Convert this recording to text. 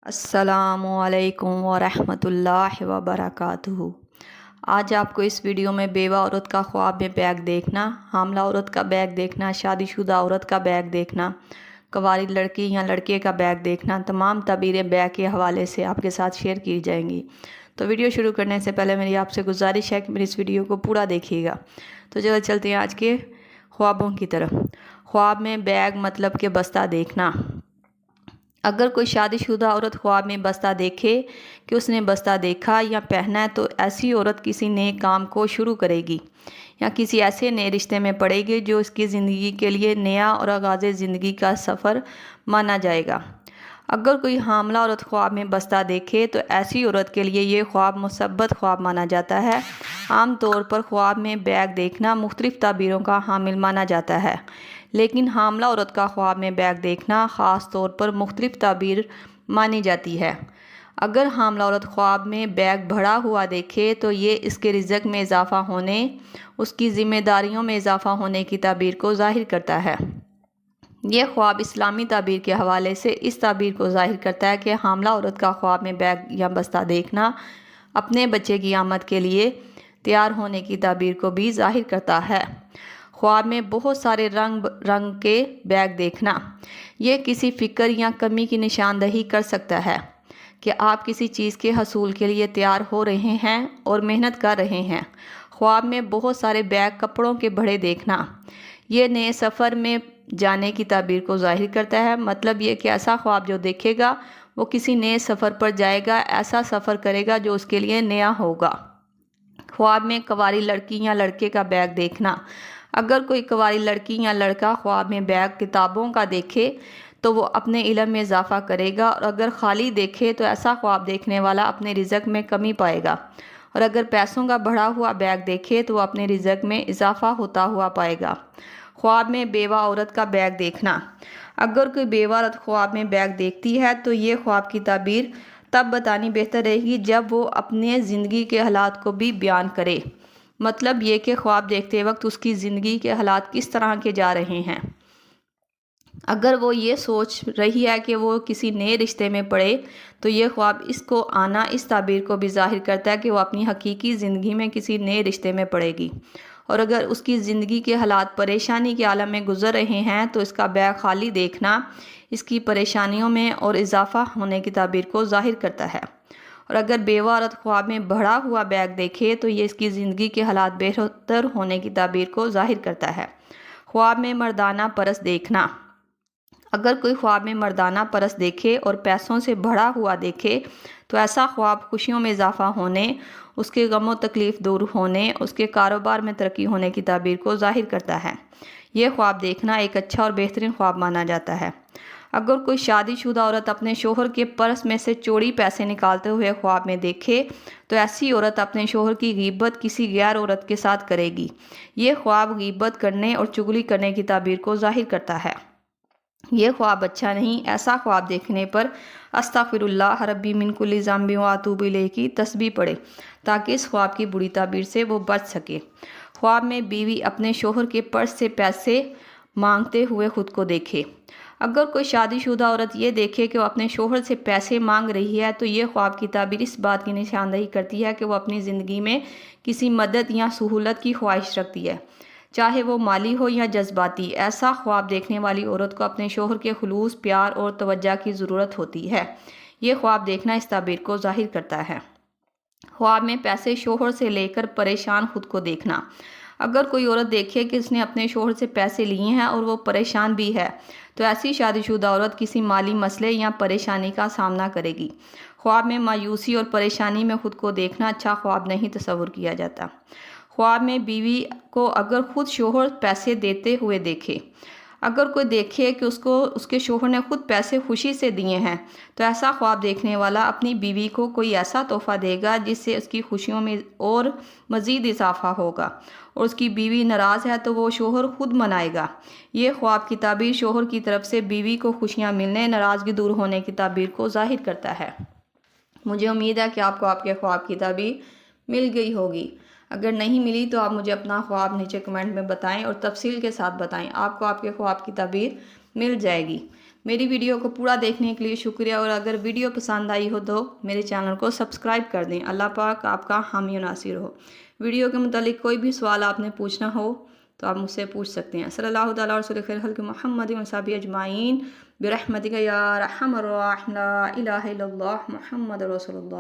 अस्सलामुअलैकुम वरहमतुल्लाहि वबरकातुहू। आज आपको इस वीडियो में बेवा औरत का ख्वाब में बैग देखना, हामला औरत का बैग देखना, शादीशुदा औरत का बैग देखना, कवारी लड़की या लड़के का बैग देखना, तमाम ताबीरें बैग के हवाले से आपके साथ शेयर की जाएंगी। तो वीडियो शुरू करने से पहले मेरी आपसे गुजारिश है कि मेरी इस वीडियो को पूरा देखिएगा। तो चलो चलते हैं आज के ख्वाबों की तरफ। ख्वाब में बैग मतलब के बस्ता देखना। अगर कोई शादीशुदा औरत ख्वाब में बस्ता देखे कि उसने बस्ता देखा या पहना है, तो ऐसी औरत किसी नए काम को शुरू करेगी या किसी ऐसे नए रिश्ते में पड़ेगी जो उसकी ज़िंदगी के लिए नया और आगाज़ ज़िंदगी का सफ़र माना जाएगा। अगर कोई हामला औरत ख्वाब में बस्ता देखे तो ऐसी औरत के लिए ये ख्वाब मुसब्बत ख्वाब माना जाता है। आम तौर पर ख्वाब में बैग देखना मुख्तलिफ ताबीरों का हामिल माना जाता है, लेकिन हामला औरत का ख्वाब में बैग देखना ख़ास तौर पर मुख्तलिफ ताबीर मानी जाती है। अगर हामला औरत ख्वाब में बैग भरा हुआ देखे तो ये इसके रिज़्क़ में इजाफ़ा होने, उसकी ज़िम्मेदारियों में इजाफ़ा होने की ताबीर को ज़ाहिर करता है। यह ख्वाब इस्लामी ताबीर के हवाले से इस ताबीर को ज़ाहिर करता है कि हामला औरत का ख्वाब में बैग या बस्ता देखना अपने बच्चे की आमद के लिए तैयार होने की ताबीर को भी ज़ाहिर करता है। ख्वाब में बहुत सारे रंग रंग के बैग देखना यह किसी फ़िक्र या कमी की निशानदही कर सकता है कि आप किसी चीज़ के हसूल के लिए तैयार हो रहे हैं और मेहनत कर रहे हैं। ख्वाब में बहुत सारे बैग कपड़ों के भरे देखना यह नए सफ़र में जाने की ताबीर को ज़ाहिर करता है। मतलब ये कि ऐसा ख्वाब जो देखेगा वो किसी नए सफ़र पर जाएगा, ऐसा सफ़र करेगा जो उसके लिए नया होगा। ख्वाब में कवारी लड़की या लड़के का बैग देखना। अगर कोई कवारी लड़की या लड़का ख्वाब में बैग किताबों का देखे तो वो अपने इल्म में इजाफ़ा करेगा, और अगर खाली देखे तो ऐसा ख्वाब देखने वाला अपने रिज़्क़ में कमी पाएगा, और अगर पैसों का बढ़ा हुआ बैग देखे तो वो अपने रिज़्क़ में इजाफ़ा होता हुआ पाएगा। ख्वाब में बेवा औरत का बैग देखना। अगर कोई बेवा औरत ख्वाब में बैग देखती है तो ये ख्वाब की ताबीर तब बतानी बेहतर रहेगी जब वो अपने ज़िंदगी के हालात को भी बयान करे। मतलब ये कि ख्वाब देखते वक्त उसकी ज़िंदगी के हालात किस तरह के जा रहे हैं। अगर वो ये सोच रही है कि वो किसी नए रिश्ते में पड़े तो ये ख्वाब इसको आना इस ताबीर को भी ज़ाहिर करता है कि वो अपनी हकीकी ज़िंदगी में किसी नए रिश्ते में पड़ेगी। और अगर उसकी ज़िंदगी के हालात परेशानी के आलम में गुजर रहे हैं तो इसका बैग खाली देखना इसकी परेशानियों में और इजाफ़ा होने की ताबीर को ज़ाहिर करता है। और अगर बेवा औरत ख्वाब में भरा हुआ बैग देखे तो ये इसकी ज़िंदगी के हालात बेहतर होने की ताबीर को ज़ाहिर करता है। ख्वाब में मर्दाना परस देखना। अगर कोई ख्वाब में मर्दाना परस देखे और पैसों से भरा हुआ देखे तो ऐसा ख्वाब खुशियों में इजाफ़ा होने, उसके गम और तकलीफ़ दूर होने, उसके कारोबार में तरक्की होने की ताबीर को ज़ाहिर करता है। यह ख्वाब देखना एक अच्छा और बेहतरीन ख्वाब माना जाता है। अगर कोई शादीशुदा औरत अपने शोहर के पर्स में से चोरी पैसे निकालते हुए ख्वाब में देखे तो ऐसी औरत अपने शोहर की गीबत किसी गैर औरत के साथ करेगी। ये ख्वाब गीबत करने और चुगली करने की ताबीर को ज़ाहिर करता है। ये ख्वाब अच्छा नहीं। ऐसा ख्वाब देखने पर अस्तगफिरुल्लाह रब्बी मिन कुल्ली ज़म्बि व अतूबु इलैहि की तस्बीह पढ़े ताकि इस ख्वाब की बुरी ताबीर से वो बच सके। ख्वाब में बीवी अपने शोहर के पर्स से पैसे मांगते हुए खुद को देखे। अगर कोई शादीशुदा औरत ये देखे कि वो अपने शोहर से पैसे मांग रही है तो ये ख्वाब की ताबीर इस बात की निशानदही करती है कि वो अपनी ज़िंदगी में किसी मदद या सहूलत की ख्वाहिश रखती है, चाहे वो माली हो या जज्बाती। ऐसा ख्वाब देखने वाली औरत को अपने शोहर के खुलूस, प्यार और तवज्जो की ज़रूरत होती है। ये ख्वाब देखना इस ताबीर को ज़ाहिर करता है। ख्वाब में पैसे शोहर से लेकर परेशान खुद को देखना। अगर कोई औरत देखे कि उसने अपने शोहर से पैसे लिए हैं और वो परेशान भी है तो ऐसी शादीशुदा औरत किसी माली मसले या परेशानी का सामना करेगी। ख्वाब में मायूसी और परेशानी में खुद को देखना अच्छा ख्वाब नहीं तस्वुर किया जाता। ख्वाब में बीवी को अगर खुद शोहर पैसे देते हुए देखे। अगर कोई देखे कि उसको उसके शोहर ने खुद पैसे खुशी से दिए हैं तो ऐसा ख्वाब देखने वाला अपनी बीवी को कोई ऐसा तोहफ़ा देगा जिससे उसकी खुशियों में और मज़ीद इजाफ़ा होगा, और उसकी बीवी नाराज़ है तो वो शोहर खुद मनाएगा। ये ख्वाब की ताबीर शोहर की तरफ से बीवी को खुशियाँ मिलने, नाराज़गी दूर होने की ताबीर को ज़ाहिर करता है। मुझे उम्मीद है कि आपको आपके ख्वाब की ताबीर मिल गई होगी। अगर नहीं मिली तो आप मुझे अपना ख्वाब नीचे कमेंट में बताएं और तफसील के साथ बताएं। आपको आपके ख्वाब की ताबीर मिल जाएगी। मेरी वीडियो को पूरा देखने के लिए शुक्रिया, और अगर वीडियो पसंद आई हो तो मेरे चैनल को सब्सक्राइब कर दें। अल्लाह पाक आपका हामी और नासिर हो। वीडियो के मुतालिक कोई भी सवाल आपने पूछना हो तो आप मुझसे पूछ सकते हैं। सल्लल्लाहु तआला अलैहि रसूल खैर खल्क़ मुहम्मद व सहाबी अजमाइन बिरहमतिका या अरहमर राहिमीन। ला इलाहा इल्लल्लाह मुहम्मद रसूलुल्लाह।